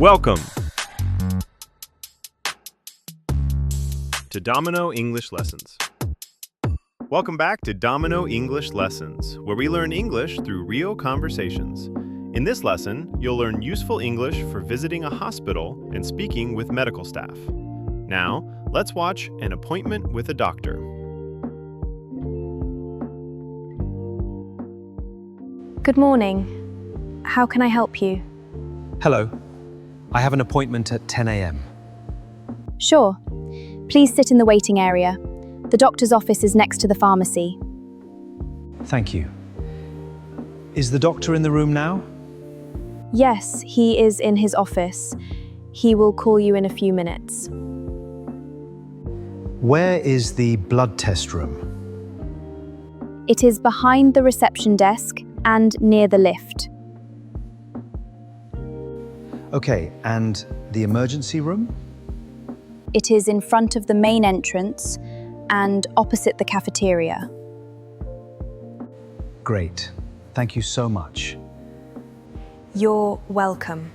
Welcome to Domino English Lessons. Welcome back to Domino English Lessons, where we learn English through real conversations. In this lesson, you'll learn useful English for visiting a hospital and speaking with medical staff. Now, let's watch An Appointment with a Doctor. Good morning. How can I help you? Hello. I have an appointment at 10 a.m. Sure. Please sit in the waiting area. The doctor's office is next to the pharmacy. Thank you. Is the doctor in the room now? Yes, he is in his office. He will call you in a few minutes. Where is the blood test room? It is behind the reception desk and near the lift. Okay, and the emergency room? It is in front of the main entrance and opposite the cafeteria. Great. Thank you so much. You're welcome.